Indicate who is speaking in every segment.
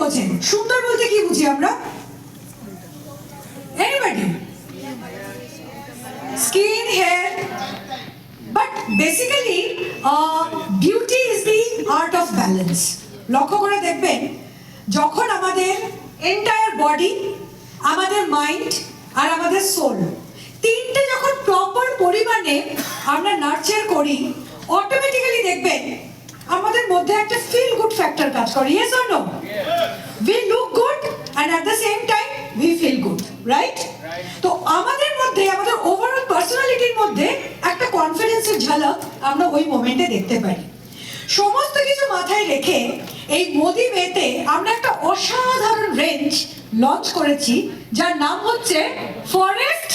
Speaker 1: বোঝেন? সুন্দর বলতে কি বুঝি আমরা? Anybody? Skin, hair, but basically beauty is the art of balance. লক্ষ্য করে দেখবেন, যখন আমাদের এন্টায়ার বডি, আমাদের মাইন্ড আর আমাদের সোল তিনটে যখন প্রপার পরিমাণে আমরা নার্চার করি, অটোমেটিক্যালি দেখবেন আমাদের মধ্যে একটা ফিল গুড ফ্যাক্টর কাজ করে। Yes or no? We look good and at the same time we feel good, right? তো আমাদের মধ্যে, আমাদের ওভারঅল পার্সোনালিটির মধ্যে একটা কনফিডেন্সের ঝলক আমরা ওই মোমেন্টে দেখতে পাই। সমস্ত কিছু মাথায় রেখে এই মোদি মেতে আমরা একটা অসাধারণ রেঞ্জ লঞ্চ করেছি, যার নাম হচ্ছে ফরেস্ট,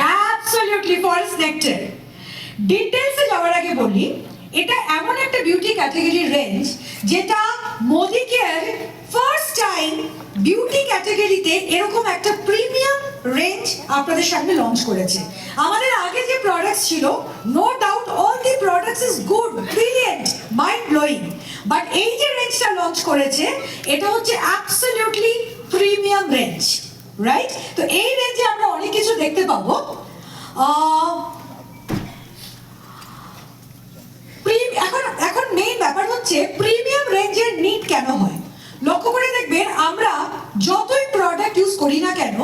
Speaker 1: অ্যাবসলিউটলি ফরেস্ট নেক্টার। ডিটেলসে যাওয়ার আগে বলি, এটা এমন একটা বিউটি ক্যাটাগরি রেঞ্জ যেটা Modi care first time beauty ক্যাটাগরিতে এরকম একটা প্রিমিয়াম রেঞ্জ আপনাদের সামনে লঞ্চ করেছে। আমাদের আগে যে প্রোডাক্টস ছিল, no doubt all the products is good, brilliant, mind blowing, but এই যে রেঞ্জটা লঞ্চ করেছে এটা হচ্ছে অ্যাবসলিউটলি প্রিমিয়াম রেঞ্জ, রাইট? তো এই রেঞ্জে আমরা অনেক কিছু দেখতে পাবো। এখন মেইন ব্যাপার হচ্ছে প্রিমিয়াম রেঞ্জের নিড কেন হয়। লক্ষ্য করে দেখবেন, আমরা যতই প্রোডাক্ট ইউজ করি না কেন,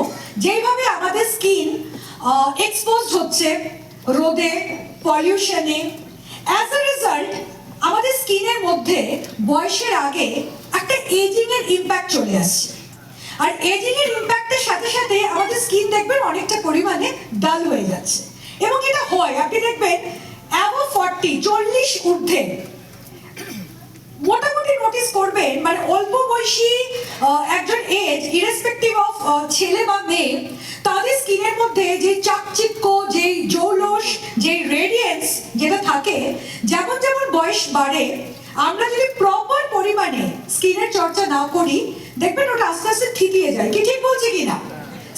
Speaker 1: যেভাবে আমাদের স্কিন এক্সপোজ হচ্ছে রোদে, পলিউশনে, অ্যাজ এ রেজাল্ট আমাদের স্কিনের মধ্যে বয়সের আগে একটা এজিং এর ইম্প্যাক্ট চলে আসছে। আর এজিং এর ইম্প্যাক্টের সাথে সাথে আমাদের স্কিন দেখবেন অনেকটা পরিমাণে ডাল হয়ে যাচ্ছে। এবং এটা হয়, আপনি দেখবেন অ্যাবভ 40 ঊর্ধ্বে মোটামুটি নোটিস করবেন, মানে অল্প বয়সী একজন এজ, ইরেসপেক্টিভ অফ ছেলে বা মেয়ে, তাদের স্কিনের মধ্যে যে চাকচিক্য, যেই জৌলস, যেই রেডিয়েন্স যেটা থাকে, যেমন যেমন বয়স বাড়ে, আমরা যদি প্রপার পরিমাণে স্কিনের চর্চা না করি, দেখবেন ওটা আস্তে আস্তে থিতিয়ে যায়। কি ঠিক বলছি কিনা?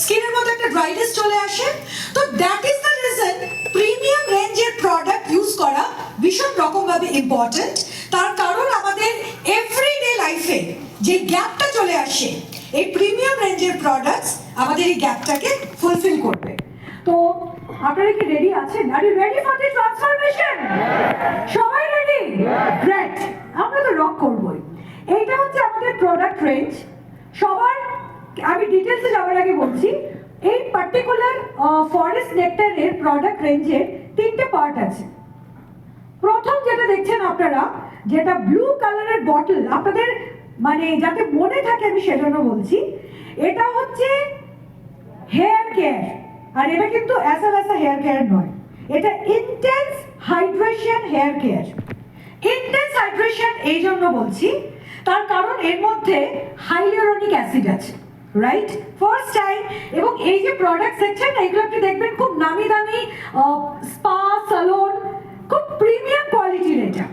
Speaker 1: স্কিনের মধ্যে একটা ড্রাইনেস চলে আসে। তো that is the reason premium রেঞ্জের প্রোডাক্ট ইউজ করা ভীষণ রকমভাবে ইম্পর্টেন্ট। তার কারণ আমাদের এভরিডে লাইফে যে গ্যাপটা চলে আসে, এই প্রিমিয়াম রেঞ্জের প্রোডাক্টস আমাদের এই গ্যাপটাকে ফুলফিল করবে। তো আপনারা কি রেডি আছেন? Are you ready for the transformation? সবাই রেডি? গ্রেট, আমরা তো রক করবই। এইটা হচ্ছে আমাদের প্রোডাক্ট রেঞ্জ। সবার আমি ডিটেলসে যাওয়ার আগে বলছি, এই পার্টিকুলার ফরেস্ট নেক্টারের প্রোডাক্ট রেঞ্জের তিনটে পার্ট আছে। প্রথম যেটা দেখছেন আপনারা, যেটা ব্লু কালারের বটল, আপনাদের মানে যাতে মনে থাকে আমি সেজন্য বলছি, এটা হচ্ছে হেয়ার কেয়ার। আর এটা কিন্তু এসা ভেসা হেয়ার কেয়ার নয়, এটা intense hydration hair care. Intense hydration এই জন্য বলছি, তার কারণ এর মধ্যে হাইলুরোনিক অ্যাসিড আছে, রাইট? First time. এবং এই যে প্রোডাক্ট সেকশন, এগুলো আপনি দেখবেন খুব নামি দামি স্পা সালন, খুব প্রিমিয়াম কোয়ালিটির এটা।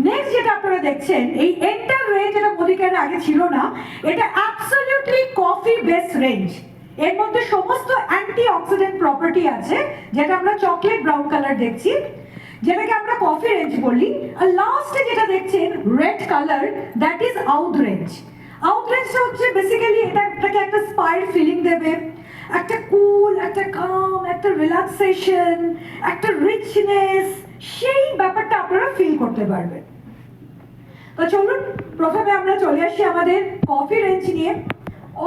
Speaker 1: নেক্সট যেটা আপনারা দেখছেন, এই এন্টার রেঞ্জ, এটা মোদিকেয়ারে আগে ছিল না, এটা অ্যাবসলিউটলি কফি বেস রেঞ্জ। এর মধ্যে সমস্ত অ্যান্টি অক্সিডেন্ট প্রপার্টি আছে, যেটা আমরা চকলেট ব্রাউন কালার দেখছি, যেটাকে আমরা কফি রেঞ্জ বলি। আর লাস্টে যেটা দেখছেন red colour, that is out range. Out রেঞ্জটা হচ্ছে বেসিক্যালি এটাকে একটা স্পাইর ফিলিং দেবে, একটা কুল, একটা কাম, একটা রিল্যাক্সেশন, একটা রিচনেস, সেই ব্যাপারটা আপনারা ফিল করতে পারবেন। তো চলুন প্রথমে আমরা চলে আসি আমাদের কফি রেঞ্জ নিয়ে।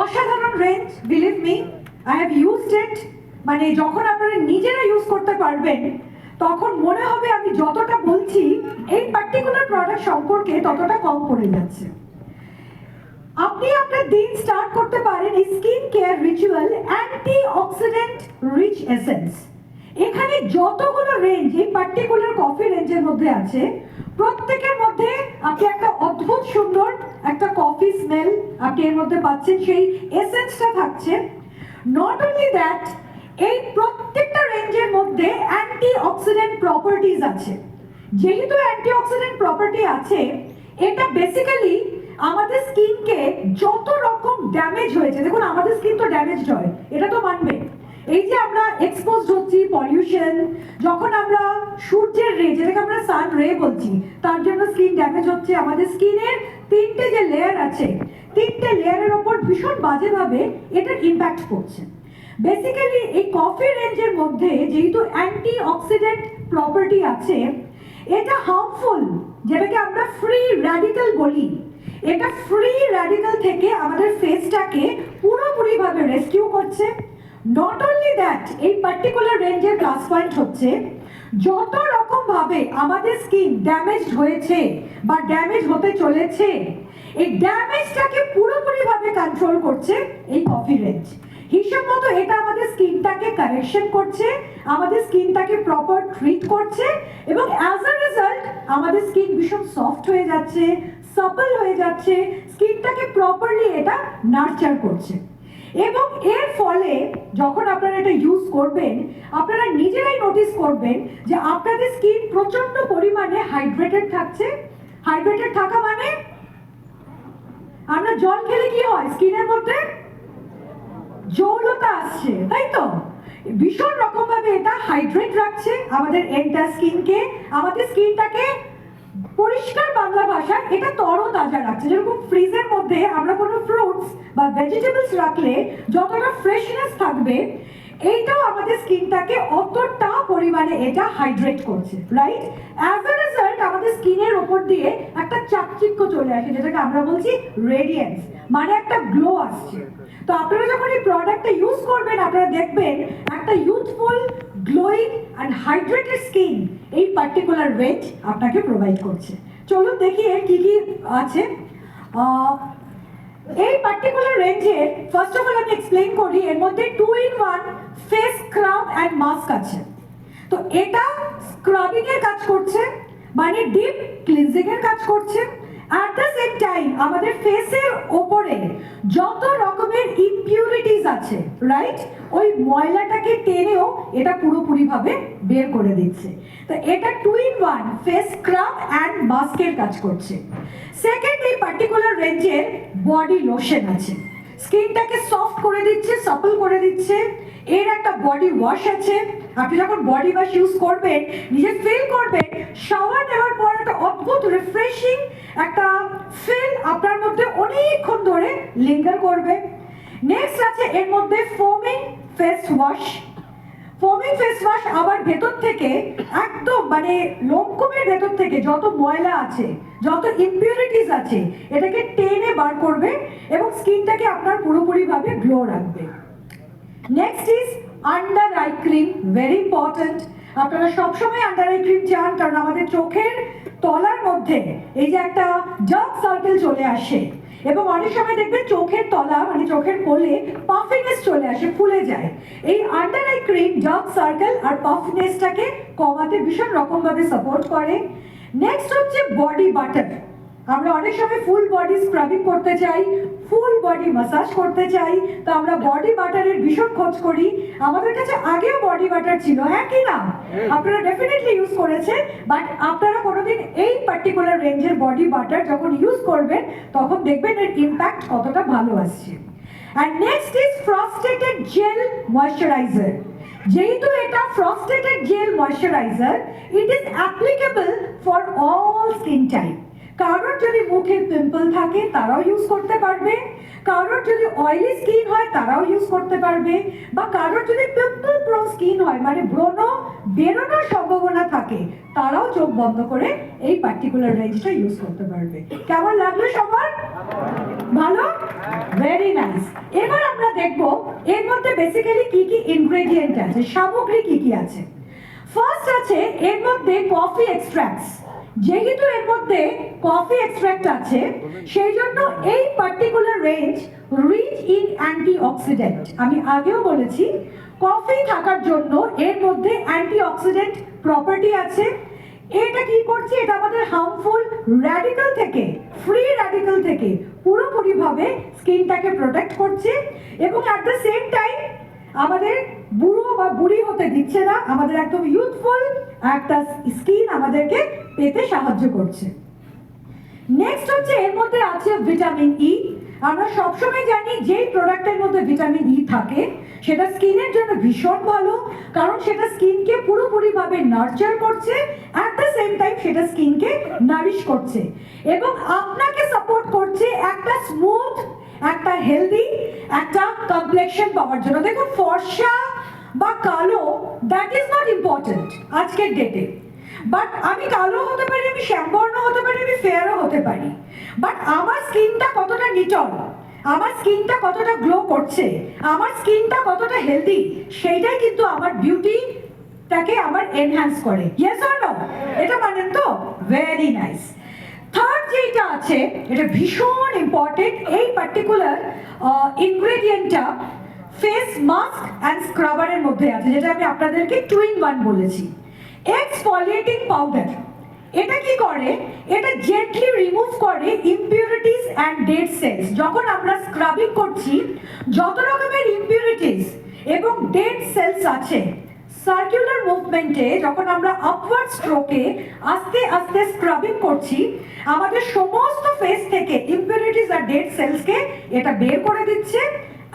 Speaker 1: অসাধারণ range, believe me, I have used ইট। মানে যখন আপনারা নিজেরা ইউজ করতে পারবেন, তখন মনে হবে আমি যতটা বলছি এই পার্টিকুলার প্রোডাক্ট সম্পর্কে ততটা কম পড়ে যাচ্ছে। আপনি আপনার দিন স্টার্ট করতে পারেন এই skin care ritual antioxidant rich essence. এখানে যতগুলো রেঞ্জ এই পার্টিকুলার কফি রেঞ্জের মধ্যে আছে, প্রত্যেকের মধ্যে আপনি একটা অদ্ভুত সুন্দর একটা কফি স্মেল আপনি এর মধ্যে পাচ্ছেন, সেই এসেন্সটা থাকছে। নট অনলি দ্যাট, এই প্রত্যেকটা রেঞ্জের মধ্যে অ্যান্টি অক্সিডেন্ট প্রপার্টিজ আছে। যেহেতু অ্যান্টি অক্সিডেন্ট প্রপার্টি আছে, এটা বেসিক্যালি আমাদের স্কিনকে যত রকম ড্যামেজ হয়েছে, দেখুন আমাদের স্কিন তো ড্যামেজড হয়, এটা তো মানবে। এই যে আমরা এক্সপোজড হচ্ছি পলিউশন, যখন আমরা সূর্যের রে, যেটাকে আমরা সান রে বলছি, তার জন্য স্কিন ড্যামেজ হচ্ছে। আমাদের স্কিনের তিনটে যে লেয়ার আছে, তিনটে লেয়ারের ওপর ভীষণ বাজেভাবে এটার ইম্প্যাক্ট পড়ছে। বেসিক্যালি এই কফি রেঞ্জের মধ্যে যেহেতু অ্যান্টি অক্সিডেন্ট প্রপার্টি আছে, এটা হার্মফুল, যেটাকে আমরা ফ্রি র্যাডিক্যাল বলি, এটা ফ্রি র্যাডিক্যাল থেকে আমাদের ফেসটাকে পুরোপুরিভাবে রেস্কিউ করছে। নট অনলি দ্যাট, এই পার্টিকুলার রেঞ্জের প্লাস পয়েন্ট হচ্ছে যত রকম ভাবে আমাদের স্কিন ড্যামেজড হয়েছে বা ড্যামেজ হতে চলেছে, এই ড্যামেজটাকে পুরোপুরিভাবে কন্ট্রোল করছে এই কফি রেঞ্জ। হিসাব মতো এটা আমাদের স্কিনটাকে কারেকশন করছে, আমাদের স্কিনটাকে প্রপার ট্রিট করছে, এবং অ্যাজ আ রেজাল্ট আমাদের স্কিন ভীষণ সফট হয়ে যাচ্ছে, সাপল হয়ে যাচ্ছে, স্কিনটাকে প্রপারলি এটা নার্চার করছে। এবং এর ফলে যখন আপনারা এটা ইউজ করবেন, আপনারা নিজেরাই নোটিস করবেন যে আপনাদের স্কিন প্রচন্ড পরিমাণে হাইড্রেটেড থাকছে। হাইড্রেটেড থাকা মানে আমরা জল খেলে কি হয়, স্কিনের মধ্যে জৌলতা আসছে, তাই তো? ভীষণ রকম ভাবে এটা হাইড্রেট রাখছে আমাদের এন্টার স্কিনকে, আমাদের স্কিনটাকে পরিষ্কার বাংলা ভাষায় এটা তরতাজা রাখছে। যেরকম ফ্রিজের মধ্যে আমরা কোনো ফ্রুটস বা ভেজিটেবলস রাখলে যতটা ফ্রেশনেস থাকবে, এইটাও আমাদের স্কিনটাকে অতটা পরিমাণে এটা হাইড্রেট করছে, রাইট? অ্যাজ আ রেজাল্ট আমাদের স্কিনের ওপর দিয়ে একটা চাকচিক্য চলে আসে, যেটাকে আমরা বলছি রেডিয়েন্স, মানে একটা গ্লো আসছে। তো আপনারা যখন এই প্রোডাক্টটা ইউজ করবেন, আপনারা দেখবেন একটা youthful, glowing and hydrated skin এই পার্টিকুলার রেঞ্জ আপনাকে প্রোভাইড করছে। চলুন দেখি এর কি কি আছে। এই পার্টিকুলার রেঞ্জের ফার্স্ট অফ অল আমি এক্সপ্লেইন করি, এর মধ্যে 2-in-1 face scrub and mask আছে। তো এটা স্ক্রাবিং এর কাজ করছে, মানে ডিপ ক্লিনজিং এর কাজ করছে। অ্যাট দ্য সেম টাইম আমাদের ফেসের ওপরে যত রকমের ইমপিউরিটিস আছে, রাইট, ওই ময়লাটাকে টেনেও এটা পুরোপুরিভাবে বের করে দিচ্ছে। তো এটা 2-in-1 ফেস স্ক্রাব অ্যান্ড মাস্কের কাজ করছে। সেকেন্ড, এই পার্টিকুলার রেঞ্জের বডি লোশন আছে, স্কিনটাকে সফট করে দিচ্ছে, সাপল করে দিচ্ছে। এর একটা বডি ওয়াশ আছে, আপনি যখন বডি ওয়াশ ইউজ করবেন নিজে ফিল করবেন শাওয়ার নেওয়ার পর একটা অদ্ভুত রিফ্রেশিং একটা ফিল আপনার মধ্যে অনেকক্ষণ ধরে লিঙ্গার করবে। নেক্সট আছে এর মধ্যে ফোমিং ফেস ওয়াশ। ফোমিং ফেস ওয়াশ আবার ভেতর থেকে একদম মানে লোমকূপের ভেতর থেকে যত ময়লা আছে, যত ইমপিউরিটিস আছে, এটাকে টেনে বার করবে এবং স্কিনটাকে আপনার পুরোপুরিভাবে গ্লো রাখবে। Next is under eye cream, very important. আপনারা সবসময় আন্ডার আই ক্রিম চান, কারণ আমাদের চোখের তলার মধ্যে এই যে একটা ডার্ক সার্কেল চলে আসে, এবং অনেক সময় দেখবেন চোখের তলা মানে চোখের কোলে পাফিনেস চলে আসে, ফুলে যায়। এই under eye cream dark circle আর পাফিনেসটাকে কমাতে ভীষণ রকমভাবে সাপোর্ট করে। নেক্সট হচ্ছে বডি বাটার। আমরা অনেক সময় ফুল বডি স্ক্রাবিং করতে চাই, ফুল বডি ম্যাসাজ করতে চাই, তো আমরা বডি বাটারের ভীষণ খোঁজ করি। আমাদের কাছে আগেও বডি বাটার ছিল, হ্যাঁ কি না? আপনারা ডেফিনেটলি ইউজ করেছেন, বাট আপনারা কোনোদিন এই পার্টিকুলার রেঞ্জের বডি বাটার যখন ইউজ করবেন তখন দেখবেন এর ইম্প্যাক্ট কতটা ভালো আসছে। And next is frosted gel moisturiser. যেহেতু এটা frosted gel moisturiser, it is applicable for all skin type. কারোর যদি মুখে পিম্পল থাকে তারাও ইউজ করতে পারবে, কারোর যদি অয়েলি স্কিন হয় তারাও ইউজ করতে পারবে, বা কারোর যদি পিম্পল প্রোন স্কিন হয় মানে ব্রণ বেরোনোর সম্ভাবনা থাকে, তারাও চোখ বন্ধ করে এই পার্টিকুলার রেঞ্জটা ইউজ করতে পারবে। কেমন লাগলো সবার? ভালো, ভেরি নাইস। এবার আমরা দেখব এর মধ্যে বেসিক্যালি কি কি ইনগ্রেডিয়েন্ট আছে, সামগ্রী কি কি আছে। ফার্স্ট আছে এর মধ্যে কফি এক্সট্রাক্টস। যেহেতু এর মধ্যে কফি এক্সট্রাক্ট আছে, সেই জন্য এই particular range rich in antioxidant. আমি আগেও বলেছি কফি থাকার জন্য এর মধ্যে অ্যান্টিঅক্সিডেন্ট প্রপার্টি আছে। এটা কি করছে, এটা আমাদের হার্মফুল র্যাডিক্যাল থেকে, ফ্রি র্যাডিক্যাল থেকে পুরোপুরিভাবে স্কিনটাকে প্রোটেক্ট করছে, এবং অ্যাট দ্য সেম টাইম আমাদের বুড়ো বা বুড়ি হতে দিচ্ছে না, আমাদের একদম ইউথফুল একটা স্কিন আমাদেরকে পেতে সাহায্য করছে। নেক্সট হচ্ছে এর মধ্যে আছে ভিটামিন ই। আমরা সবসময় জানি যে প্রোডাক্টের মধ্যে ভিটামিন ই থাকে সেটা স্কিনের জন্য ভীষণ ভালো, কারণ সেটা স্কিনকে পুরোপুরিভাবে নার্চার করছে, অ্যাট দ্য সেম টাইম সেটা স্কিনকে নারিশ করছে এবং আপনাকে সাপোর্ট করছে একটা স্মুথ হেলদি একটা কমপ্লেকশন পাওয়ার জন্য। দেখুন, ফর্সা বা কালো দ্যাট ইজ নট ইম্পর্টেন্ট আজকের ডেটে। বাট আমি কালো হতে পারি, আমি শ্যামবর্ণ হতে পারি, আমি ফেয়ারও হতে পারি, বাট আমার স্কিনটা কতটা নিটল, আমার স্কিনটা কতটা গ্লো করছে, আমার স্কিনটা কতটা হেলদি, সেইটাই কিন্তু আমার বিউটিটাকে আমার এনহ্যান্স করে। Yes or no? এটা মানেন তো? Very nice. থার্ড যেটা আছে, এটা ভীষণ ইম্পর্টেন্ট, এই পার্টিকুলার ইনগ্রেডিয়েন্টটা ফেস মাস্ক অ্যান্ড স্ক্রাবারের মধ্যে আছে, যেটা আমি আপনাদেরকে 2 in 1 বলেছি। এক্সফলিয়েটিং পাউডার, এটা কি করে? এটা জেন্টলি রিমুভ করে ইমপিউরিটিস অ্যান্ড ডেড সেলস। যখন আমরা স্ক্রাবিং করছি, যত রকমের ইমপিউরিটিস এবং ডেড সেলস আছে, সার্কুলার মুভমেন্টে যখন আমরা আপওয়ার্ড স্ট্রোকে আস্তে আস্তে স্ক্রাবিং করছি, আমাদের সমস্ত ফেস থেকে ইমপিউরিটিস আর ডেড সেলসকে এটা বের করে দিচ্ছে।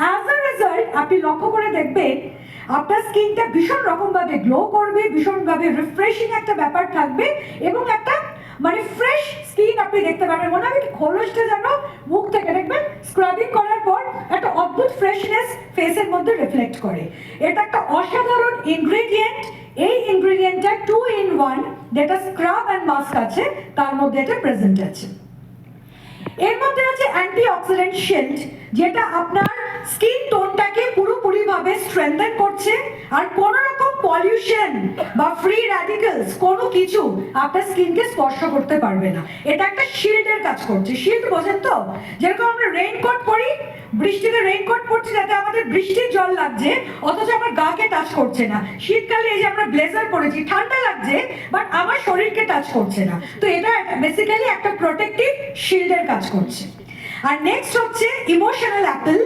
Speaker 1: অ্যাজ আ রেজাল্ট আপনি লক্ষ্য করে দেখবেন আপনার স্কিনটা ভীষণ রকমভাবে গ্লো করবে, ভীষণভাবে রিফ্রেশিং একটা ব্যাপার থাকবে, এবং একটা মানে ফ্রেশ স্কিন আপনি দেখতে পাবেন। মনে হবে খোলসটা যেন মুখ থেকে, দেখবেন স্ক্রাবিং করার পর একটা অদ্ভুত ফ্রেশনেস ফেসের মধ্যে রিফ্লেক্ট করে। এটা একটা অসাধারণ ইনগ্রেডিয়েন্ট। এই ইনগ্রেডিয়েন্টটা 2 in 1 যেটা স্ক্রাব অ্যান্ড মাস্ক আছে তার মধ্যে এটা প্রেজেন্ট আছে। এর মধ্যে আছে অ্যান্টিঅক্সিডেন্ট শিল্ড, যেটা আপনার স্কিন টোনটাকে পুরোপুরিভাবে স্ট্রেংথেন করছে, আর কোনো রকম পলিউশন বা ফ্রি র্যাডিক্যালস কোনো কিছু আপনার স্কিনকে স্পর্শ করতে পারবে না। এটা একটা শিল্ডের কাজ করছে। শিল্ড বোঝেন তো? যেরকম আমরা রেইনকোট পরি, বৃষ্টিতে রেইনকোট পরছি যাতে আমাদের বৃষ্টির জল লাগছে, অথচ আমার গাকে টাচ করছে না। শীতকালে এই যে আমরা ব্লেজার পরেছি, ঠান্ডা লাগছে বাট আমার শরীরকে টাচ করছে না। তো এটা বেসিক্যালি একটা প্রোটেক্টিভ শিল্ডের কাজ করছে। আর নেক্সট হচ্ছে emotional Apple,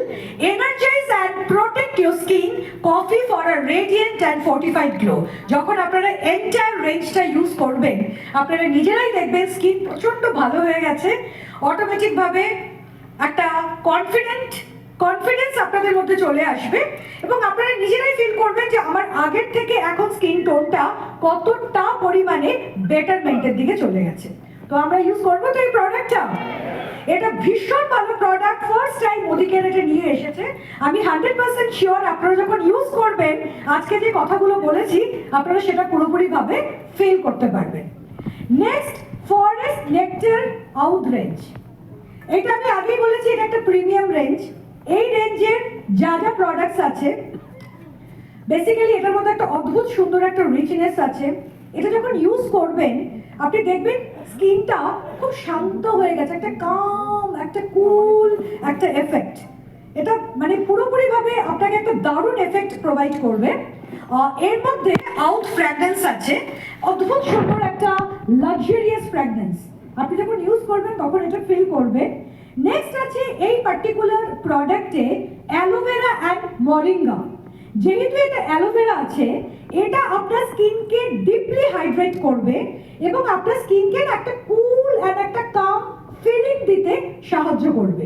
Speaker 1: energize and protect your skin coffee for a radiant and fortified glow. যখন আপনারা এন্টায়ার রেঞ্জটা ইউজ করবেন, আপনারা নিজেরাই দেখবেন স্কিন প্রচণ্ড ভালো হয়ে গেছে, অটোমেটিকভাবে একটা কনফিডেন্স আপনাদের মধ্যে চলে আসবে, এবং আপনারা নিজেরাই ফিল করবেন যে আমার আগের থেকে এখন স্কিন টোনটা কতটা পরিমাণে বেটারমেন্টের দিকে চলে গেছে। তো আমরা ইউজ করবো তো এই প্রোডাক্টটা। এটা ভীষণ ভালো প্রোডাক্ট, ফার্স্ট টাইম মোদিকের এটা নিয়ে এসেছে। আমি 100% শিওর আপনারা যখন ইউজ করবেন, আজকে যে কথাগুলো বলেছি আপনারা সেটা পুরোপুরিভাবে ফিল করতে পারবেন। Next, forest nectar out range. এটা আমি আগেই বলেছি এটা একটা প্রিমিয়াম রেঞ্জ। এই রেঞ্জের যা যা প্রোডাক্টস আছে, বেসিক্যালি এটার মধ্যে একটা অদ্ভুত সুন্দর একটা রিচনেস আছে। এটা যখন ইউজ করবেন আপনি দেখবেন স্কিনটা খুব শান্ত হয়ে গেছে, একটা কাম, একটা কুল একটা এফেক্ট। এটা মানে পুরোপুরিভাবে আপনাকে একটা দারুণ এফেক্ট প্রোভাইড করবে। এর মধ্যে আউট ফ্র্যাগরেন্স আছে, অদ্ভুত সুন্দর একটা লাক্সারিয়াস ফ্র্যাগরেন্স। আপনি যখন ইউজ করবেন তখন এটা ফিল করবে। নেক্সট আছে এই পার্টিকুলার প্রোডাক্টে অ্যালোভেরা অ্যান্ড মরিঙ্গা। যেহেতু এটা অ্যালোভেরা আছে, এটা আপনার স্কিনকে ডিপলি হাইড্রেট করবে এবং আপনার স্কিনকে একটা কুল অ্যান্ড একটা কাম ফিলিং দিতে সাহায্য করবে।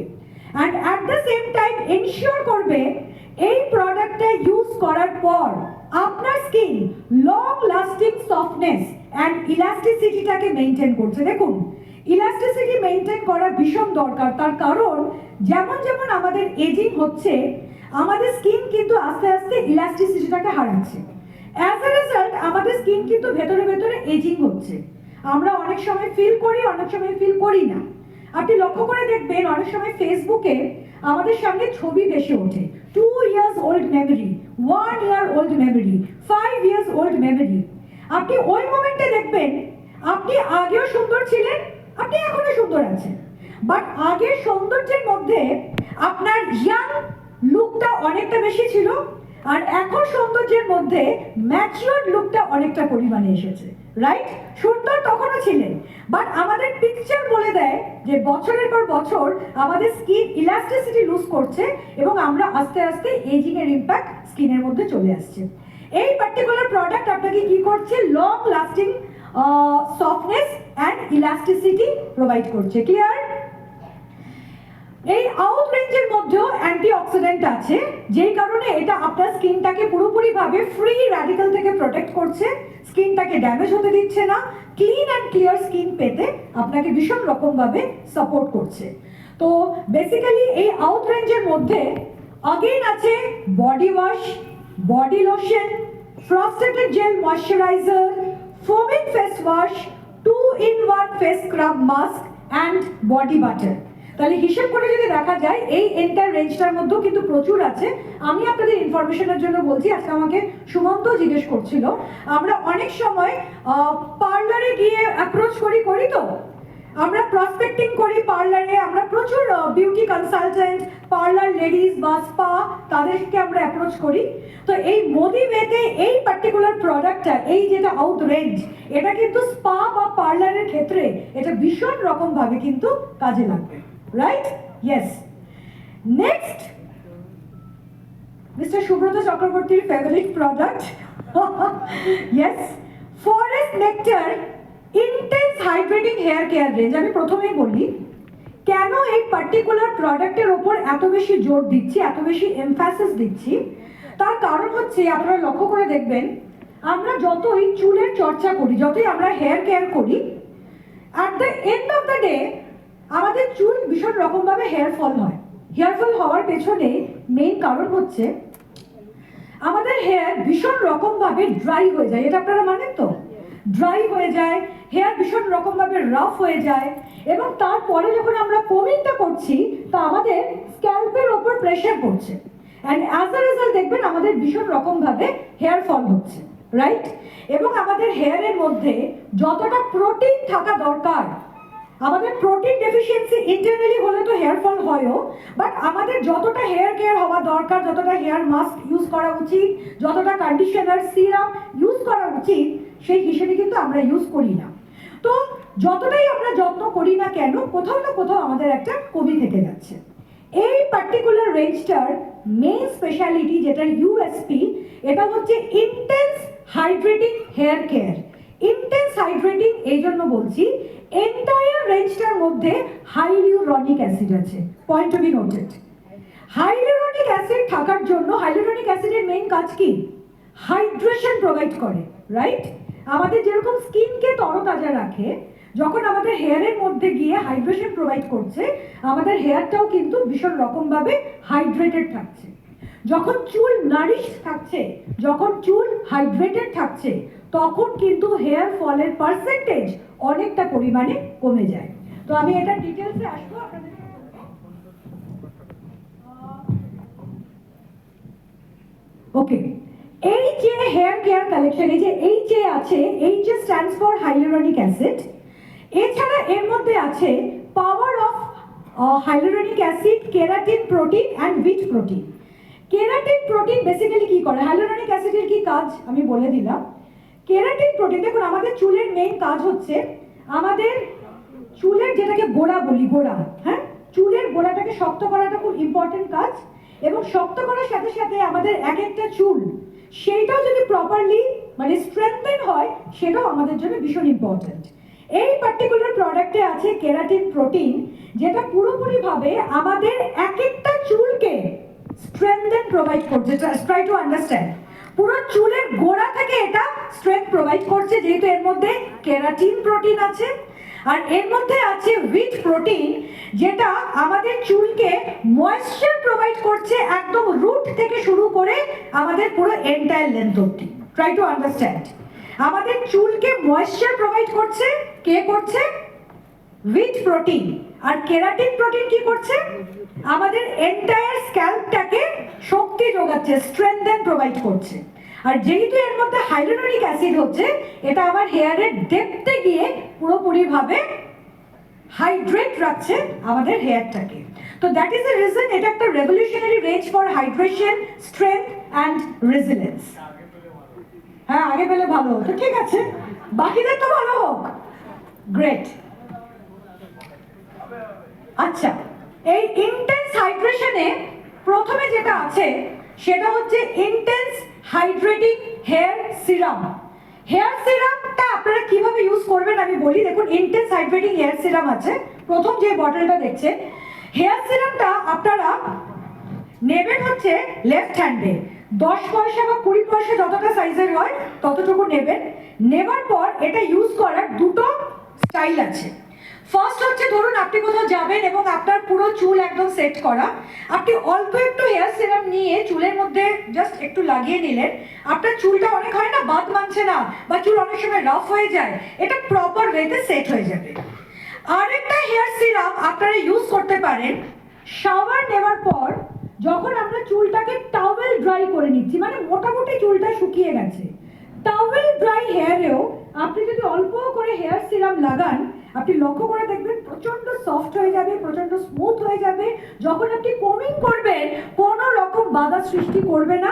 Speaker 1: And at the same time ensure করবে এই প্রোডাক্টটা ইউজ করার পর আপনার skin long lasting softness and ইলাস্টিসিটিটাকে মেনটেন করছে। দেখুন, ইলাস্টিসিটি মেনটেন করা ভীষণ দরকার, তার কারণ যেমন যেমন আমাদের এজিং হচ্ছে আমাদের স্কিন কিন্তু আস্তে আস্তে ইলাস্টিসিটিটাকে হারাচ্ছে। অ্যাজ এ রেজাল্ট আমাদের স্কিন কিন্তু ভেতরে ভেতরে এজিং হচ্ছে। আমরা অনেক সময় ফিল করি, অনেক সময় ফিল করি না। আপনি লক্ষ্য করে দেখবেন অনেক সময় ফেসবুকে আমাদের সামনে ছবি ভেসে ওঠে, 2 years old memory, 1 year old memory, 5 years old memory। আপনি ওই মোমেন্টে দেখবেন আপনি আগেও সুন্দর ছিলেন, আপনি এখনো সুন্দর আছেন, বাট আগের সৌন্দর্যের মধ্যে আপনার ইয়াং লুকটা অনেকটা বেশি ছিল, আর এখন সৌন্দর্যের মধ্যে ম্যাচিওর লুকটা অনেকটা পরিমাণে এসেছে। রাইট? সুন্দর তখনও ছিলেন, বাট আমাদের পিকচার বলে দেয় যে বছরের পর বছর আমাদের স্কিন ইলাস্টিসিটি লুজ করছে এবং আমরা আস্তে আস্তে এজিং এর ইম্প্যাক্ট স্কিনের মধ্যে চলে আসছে। এই পার্টিকুলার প্রোডাক্ট আপনাকে কি করছে? Long lasting softness and elasticity provide করছে। ক্লিয়ার? এই আউট রেঞ্জের মধ্যেও অ্যান্টিঅক্সিডেন্ট আছে, যেই কারণে এটা আপনার স্কিনটাকে পুরোপুরিভাবে ফ্রি র্যাডিক্যাল থেকে প্রোটেক্ট করছে, স্কিনটাকে ড্যামেজ হতে দিচ্ছে না, ক্লিন অ্যান্ড ক্লিয়ার স্কিন পেতে আপনাকে ভীষণ রকমভাবে সাপোর্ট করছে। তো বেসিক্যালি এই আউট রেঞ্জের মধ্যে আগেইন আছে body wash, body lotion, frosted gel moisturiser, foaming face wash, 2-in-1 face scrub mask and body butter. তাহলে হিসেব করে যদি দেখা যায় এই এন্টার রেঞ্জটার মধ্যেও কিন্তু প্রচুর আছে। আমি আপনাদের ইনফরমেশনের জন্য বলছি, আজকে আমাকে সুমন্ত জিজ্ঞেস করছিল, আমরা অনেক সময় পার্লারে গিয়ে অ্যাপ্রোচ করি তো, আমরা প্রসপেক্টিং করি পার্লারে, আমরা প্রচুর বিউটি কনসালটেন্ট, পার্লার লেডিজ বা স্পা, তাদেরকে আমরা অ্যাপ্রোচ করি। তো এই মোদি ওয়েতে এই পার্টিকুলার প্রোডাক্টটা, এই যেটা আউট রেঞ্জ, এটা কিন্তু স্পা বা পার্লারের ক্ষেত্রে এটা ভীষণ রকমভাবে কিন্তু কাজে লাগবে, right? Yes. Next, mister Subrata চক্রবর্তীর favourite product, yes, forest nectar intense hydrating hair care range. আমি প্রথমেই বলি কেন এই পার্টিকুলার প্রোডাক্টের ওপর এত বেশি জোর দিচ্ছি, এত বেশি এমফাসিস দিচ্ছি। তার কারণ হচ্ছে, আপনারা লক্ষ্য করে দেখবেন, আমরা যতই চুলের চর্চা করি, যতই আমরা হেয়ার কেয়ার করি, at the end of the day আমাদের চুল ভীষণ রকমভাবে হেয়ার ফল হয়। হেয়ার ফল হওয়ার পেছনে মেইন কারণ হচ্ছে আমাদের হেয়ার ভীষণ রকমভাবে ড্রাই হয়ে যায়। এটা আপনারা মানেন তো? ড্রাই হয়ে যায়, হেয়ার ভীষণ রকমভাবে রাফ হয়ে যায়, এবং তারপরে যখন আমরা কোমিংটা করছি তা আমাদের স্ক্যাল্পের ওপর প্রেশার পড়ছে, অ্যান্ড অ্যাজ আ রেজাল্ট দেখবেন আমাদের ভীষণ রকমভাবে হেয়ার ফল হচ্ছে, রাইট? এবং আমাদের হেয়ারের মধ্যে যতটা প্রোটিন থাকা দরকার, আমাদের প্রোটিন ডেফিসিয়েন্সি ইন্টারনালি হলে তো হেয়ার ফল হয়ও, বাট আমাদের যতটা হেয়ার কেয়ার হওয়া দরকার, যতটা হেয়ার মাস্ক ইউজ করা উচিত, যতটা কন্ডিশনার সিরাম ইউজ করা উচিত, সেই হিসেবে কিন্তু আমরা ইউজ করি না। তো যতটাই আমরা যত্ন করি না কেন, কোথাও না কোথাও আমাদের একটা কমি থেকে যাচ্ছে। এই পার্টিকুলার রেঞ্জটার মেইন স্পেশালিটি, যেটা ইউএসপি, এটা হচ্ছে intense hydrating hair care. Intense hydrating এই জন্য বলছি, এন্টায়ার রেঞ্জটার মধ্যে হাইলিউরনিক অ্যাসিড আছে, point to be noted. Hyaluronic acid থাকার জন্য, হাইলিউরনিক অ্যাসিডের মেইন কাজ কি? হাইড্রেশন প্রোভাইড করে, রাইট? আমাদের যেরকম স্কিনকে তরতাজা রাখে, যখন আমাদের হেয়ারের মধ্যে গিয়ে হাইড্রেশন প্রোভাইড করছে, আমাদের হেয়ারটাও কিন্তু ভীষণ রকমভাবে হাইড্রেটেড থাকছে। যখন চুল নারিশ থাকছে, যখন চুল হাইড্রেটেড থাকছে, তখন কিন্তু হেয়ার ফলের পার্সেন্টেজ অনেকটা পরিমাণে কমে যায়। তো আমি এটা ডিটেলসে আসবো আপনাদের। ওকে, এই যে হেয়ার কেয়ার কালেকশন, এই যে এইচ এ আছে, H A stands for hyaluronic acid. এছাড়া এর মধ্যে আছে power of hyaluronic acid, keratin protein and wheat protein. Keratin protein basically কি করে? হাইলুরনিক অ্যাসিডের কি কাজ আমি বলে দিলাম। কেরাটিন প্রোটিন, দেখুন আমাদের চুলের মেইন কাজ হচ্ছে, আমাদের চুলের যেটাকে গোড়া বলি, গোড়া, হ্যাঁ, চুলের গোড়াটাকে শক্ত করাটা খুব ইম্পর্টেন্ট কাজ, এবং শক্ত করার সাথে সাথে আমাদের এক একটা চুল, সেইটাও যদি প্রপারলি মানে স্ট্রেংথেন হয়, সেটাও আমাদের জন্য ভীষণ ইম্পর্টেন্ট। এই পার্টিকুলার প্রোডাক্টে আছে কেরাটিন প্রোটিন, যেটা পুরোপুরিভাবে আমাদের এক একটা চুলকে স্ট্রেংথেন প্রোভাইড করছে। ট্রাই টু আন্ডারস্ট্যান্ড, পুরো চুলের গোড়া থেকে এটা স্ট্রেংথ প্রোভাইড করছে, যেহেতু এর মধ্যে কেরাটিন প্রোটিন আছে। আর এর মধ্যে আছে হুইট প্রোটিন, যেটা আমাদের চুলকে ময়েশ্চার প্রোভাইড করছে, একদম রুট থেকে শুরু করে আমাদের পুরো এন্টায়ার লেন্থ অবধি। ট্রাই টু আন্ডারস্ট্যান্ড, আমাদের চুলকে ময়েশ্চার প্রোভাইড করছে, কে করছে? Wheat protein. আর কেরাটিন প্রোটিন কি করছে? আমাদের এন্টায়ার স্ক্যাল্পটাকে শক্তি যোগাচ্ছে, স্ট্রেংথেন প্রোভাইড করছে। আর যেহেতু এর মধ্যে হাইলুরনিক অ্যাসিড হচ্ছে, এটা আমার হেয়ারের ডেপথে গিয়ে পুরোপুরিভাবে হাইড্রেট রাখছে আমাদের হেয়ারটাকে। তো দ্যাট ইজ দ্য রিজন এটা একটা revolutionary range for hydration, strength and resilience. হ্যাঁ, আগে পেলে ভালো হতো, ঠিক আছে, বাকিদের তো ভালো হোক, গ্রেট। আচ্ছা, এই ইন্টেন্স হাইড্রেশনে প্রথমে যেটা আছে সেটা হচ্ছে intense hydrating hair serum. Hair সিরামটা আপনারা কিভাবে ইউজ করবেন আমি বলি। দেখুন, ইন্টেন্স হাইড্রেটিং হেয়ার সিরাম আছে, প্রথম যে বটলটা দেখছেন। হেয়ার সিরামটা আপনারা নেবেন হচ্ছে লেফট হ্যান্ডে, 10 পয়সা বা 20 পয়সা যতটা সাইজের হয় ততটুকু নেবেন। নেবার পর এটা ইউজ করার দুটো স্টাইল আছে। ফার্স্ট হচ্ছে ধরুন আপনি কোথাও যাবেন এবং আপনার পুরো চুল একদম সেট করা, আপনি অল্প একটু হেয়ার সিরাম নিয়ে চুলের মধ্যে জাস্ট একটু লাগিয়ে নিলেন, আপনার চুলটা অনেক হয় না বাদ মানছে না বা চুল অনেক সময় রাফ হয়ে যায়, এটা প্রপার ওয়েতে সেট হয়ে যাবে। আরেকটা হেয়ার সিরাম আপনারা ইউজ করতে পারেন শাওয়ার নেওয়ার পর, যখন আমরা চুলটাকে টাওয়েল ড্রাই করে নিচ্ছি, মানে মোটামুটি চুলটা শুকিয়ে গেছে, টাওয়েল ড্রাই হেয়ারেও আপনি যদি অল্প করে হেয়ার সিরাম লাগান, আপনি লক্ষ্য করে দেখবেন প্রচন্ড সফট হয়ে যাবে, প্রচন্ড স্মুথ হয়ে যাবে। যখন আপনি কোমিং করবেন কোনো রকম বাধা সৃষ্টি করবে না।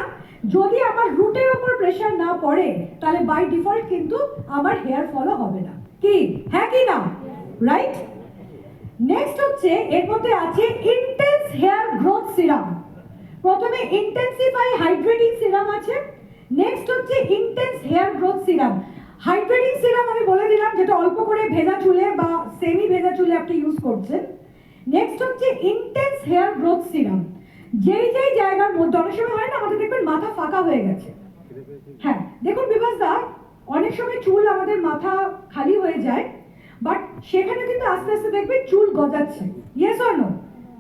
Speaker 1: যদি আমার রুটের ওপর প্রেশার না পড়ে তাহলে বাই ডিফল্ট কিন্তু আমার হেয়ার ফলও হবে না। কি হ্যাঁ কি না, রাইট? নেক্সট হচ্ছে এর মধ্যে আছে ইন্টেন্স হেয়ার গ্রোথ সিরাম। প্রথমে ইন্টেন্সিফাই হাইড্রেটিং সিরাম আছে, নেক্সট হচ্ছে intense hair growth serum. Hydrating serum আমি বলে দিলাম, যেটা অল্প করে ভেজা চুলে বা সেমি ভেজা চুলে আপনি ইউজ করছেন। নেক্সট হচ্ছে ইন্টেন্স হেয়ার গ্রোথ সিরাম। যেই যেই জায়গার মধ্যে অনেক সময় হয় না আমাদের দেখবেন মাথা ফাঁকা হয়ে গেছে, হ্যাঁ দেখুন বিভাস দা, অনেক সময় চুল আমাদের মাথা খালি হয়ে যায়, বাট সেখানে কিন্তু আস্তে আস্তে দেখবেন চুল গজাচ্ছে, ইয়েস অর নো?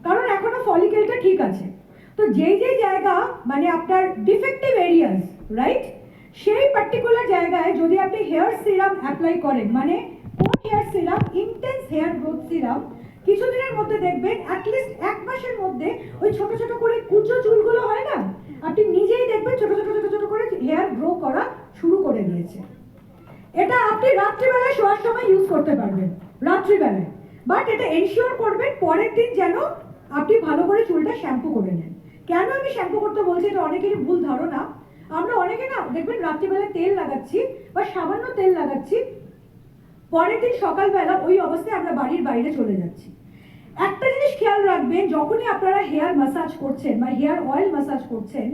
Speaker 1: কারণ এখনো ফলিকেলটা ঠিক আছে। তো যেই যেই জায়গা মানে আপনার ডিফেক্টিভ এরিয়াস, রাইট, সেই পার্টিকুলার জায়গায় যদি আপনি হেয়ার সিরাম অ্যাপ্লাই করেন, মানে কোন hair serum? Intense hair growth serum. কিছুদিনের মধ্যে দেখবেন অ্যাটলিস্ট এক মাসের মধ্যে ওই ছোট ছোট করে কুচো চুলগুলো হয় না, আপনি নিজেই দেখবেন ছোট ছোট ছোট ছোট করে হেয়ার গ্রো করা শুরু করে দিয়েছে। এটা আপনি রাত্রিবেলায় শোয়ার সময় ইউজ করতে পারবেন, রাত্রিবেলায়, বাট এটা এনশিওর করবেন পরের দিন যেন আপনি ভালো করে চুলটা শ্যাম্পু করে নেন। কেন আমি শ্যাম্পু করতে বলছি, এটা অনেকেরই ভুল ধারণা। আমরা অনেকে না দেখবেন রাত্রিবেলায় তেল লাগাচ্ছি বা সামান্য তেল লাগাচ্ছি, পরের দিন সকালবেলা ওই অবস্থায় আমরা বাড়ির বাইরে চলে যাচ্ছি। একটা জিনিস খেয়াল রাখবেন, যখনই আপনারা হেয়ার ম্যাসাজ করছেন বা হেয়ার অয়েল ম্যাসাজ করছেন,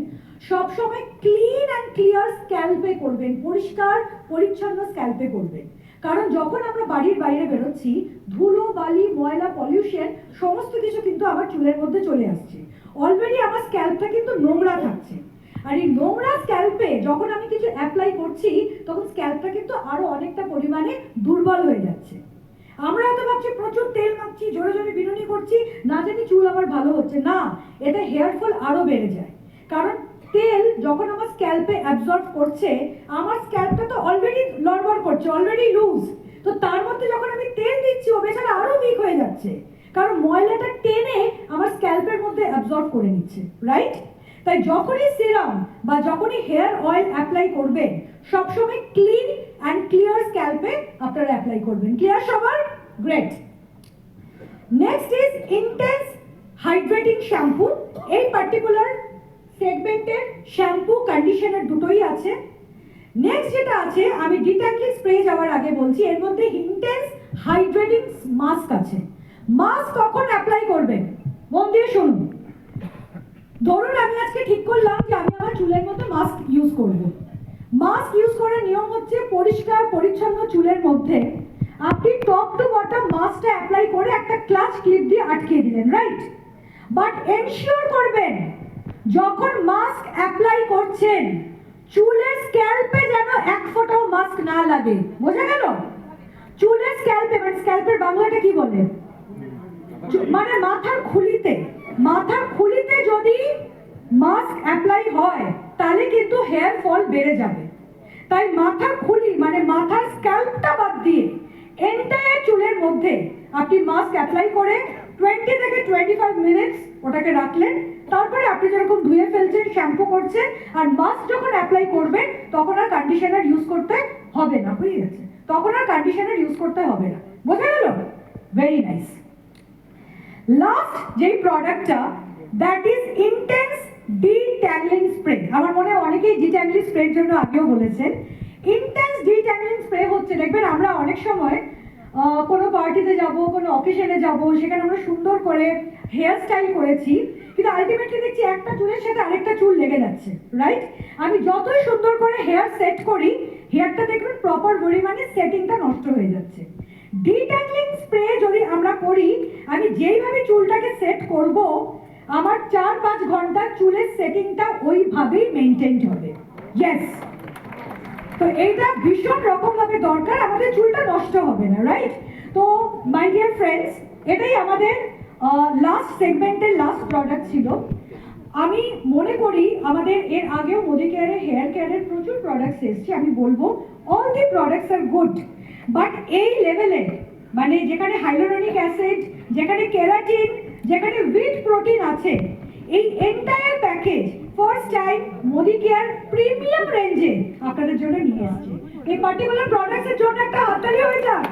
Speaker 1: সবসময় ক্লিন অ্যান্ড ক্লিয়ার স্ক্যাল্পে করবেন, পরিষ্কার পরিচ্ছন্ন স্ক্যাল্পে করবেন। কারণ যখন আমরা বাড়ির বাইরে বেরোচ্ছি, ধুলো বালি ময়লা পলিউশন সমস্ত কিছু কিন্তু আমার চুলের মধ্যে চলে আসছে, অলরেডি আমার স্ক্যাল্পটা কিন্তু নোংরা থাকছে। আর এই নোংরা স্ক্যাল্পে যখন আমি কিছু অ্যাপ্লাই করছি, তখন স্ক্যাল্পটা কিন্তু আরো অনেকটা পরিমাণে দুর্বল হয়ে যাচ্ছে। আমরা হয়তো ভাবছি প্রচুর তেল মাখছি, জোরে জোরে বিনুনি করছি, না জানি চুল আমার ভালো হচ্ছে না, এটা হেয়ার ফল আরো বেড়ে যায়। কারণ তেল যখন আমার স্ক্যাল্পে অ্যাবজর্ব করছে, আমার স্ক্যাল্পটা তো অলরেডি লড়বড় করছে, অলরেডি লুজ, তো তার মধ্যে যখন আমি তেল দিচ্ছি ও বেচারা আরো উইক হয়ে যাচ্ছে, কারণ ময়লাটা টেনে আমার স্ক্যাল্পের মধ্যে অ্যাবজর্ব করে নিচ্ছে, রাইট? তাই যখনই সিরাম বা যখনই হেয়ার অয়েল অ্যাপ্লাই করবেন, সবসময় ক্লিন অ্যান্ড ক্লিয়ার স্ক্যাল্পে আপনারা অ্যাপ্লাই করবেন। ক্লিয়ার সবার? Great. Next is intense hydrating shampoo. এই পার্টিকুলার সেগমেন্টের শ্যাম্পু কন্ডিশনার দুটোই আছে। নেক্সট যেটা আছে, আমি ডিট্যাঙ্গলিং স্প্রে যাওয়ার আগে বলছি, এর মধ্যে ইন্টেন্স হাইড্রেটিং মাস্ক আছে। মাস্ক কখন অ্যাপ্লাই করবেন মন দিয়ে শুনুন। ধরুন আমি আজকে ঠিক করলাম যে আমি আমার চুলের মধ্যে মাস্ক ইউজ করব। মাস্ক ইউজ করার নিয়ম হচ্ছে পরিষ্কার পরিচ্ছন্ন চুলের মধ্যে আপনি টপ টু বটম মাস্কটা অ্যাপ্লাই করে একটা ক্লাচ ক্লিপ দিয়ে আটকে দিলেন, রাইট? বাট এনশিওর করবেন যখন মাস্ক অ্যাপ্লাই করছেন চুলের স্ক্যাল্পে যেন এক ফোঁটাও মাস্ক না লাগে। বোঝা গেল? চুলের স্ক্যাল্পে, মানে স্ক্যাল্পের বাংলাটা কি বলে? মানে মাথার খুলিতে, মাথার খুলিতে যদি মাস্ক অ্যাপ্লাই হয় তাহলে কিন্তু হেয়ার ফল বেড়ে যাবে। তাই মাথার খুলি মানে মাথার স্ক্যাল্পটা বাদ দিয়ে এন্টায়ার চুলের মধ্যে আপনি মাস্ক অ্যাপ্লাই করে 20 থেকে 25 মিনিটস ওটাকে রাখলেন। তারপরে আপনি যেরকম ধুয়ে ফেলছেন, শ্যাম্পু করছেন, আর মাস্ক যখন অ্যাপ্লাই করবেন তখন আর কন্ডিশনার ইউজ করতে হবে না, বুঝে গেছে? তখন আর কন্ডিশনার ইউজ করতে হবে না। বোঝা গেল? Very nice. লাস্ট যেই প্রোডাক্টটা, দ্যাট ইজ ইন্টেন্স ডিট্যাংলিং স্প্রে। আমার মনে হয় অনেকেই ডিট্যাংলিং স্প্রের জন্য আগেও বলেছেন। ইন্টেন্স ডিট্যাংলিং স্প্রে হচ্ছে, দেখবেন আমরা অনেক সময় কোনো পার্টিতে যাব, কোনো অকেশনে যাব, সেখানে আমরা সুন্দর করে হেয়ার স্টাইল করেছি, কিন্তু আলটিমেটলি দেখছি একটা চুলের সাথে আরেকটা চুল লেগে যাচ্ছে, রাইট? আমি যতই সুন্দর করে হেয়ার সেট করি, হেয়ারটা দেখবেন প্রপার পরিমাণে সেটিংটা নষ্ট হয়ে যাচ্ছে। ডিট্যাংলিং স্প্রে যদি আমরা করি, আমি যেইভাবে চুলটাকে সেট করব, আমার 4-5 ঘন্টা চুলের সেটিংটা ওইভাবেই মেনটেইন হবে। ইয়েস, তো এইটা ভীষণ রকম ভাবে দরকার, আমাদের চুলটা নষ্ট হবে না, রাইট? তো মাই ডিয়ার ফ্রেন্ডস, এটাই আমাদের লাস্ট সেগমেন্টের লাস্ট প্রোডাক্ট ছিল। আমি মনে করি আমাদের এর আগেও মোদি কেয়ারের হেয়ার কেয়ারের প্রচুর প্রোডাক্টস এসছে, আমি বলবো all the products are good, but এই লেভেলে মানে যেখানে হাইলোরনিক অ্যাসিড, যেখানে কেরাটিন, যেখানে হুইট প্রোটিন আছে, এই entire package first time Modicare premium রেঞ্জে আপনাদের জন্য নিয়ে এসেছে। এই পার্টিকুলার প্রোডাক্টসের জন্য একটা হাততালি হয়ে যাক।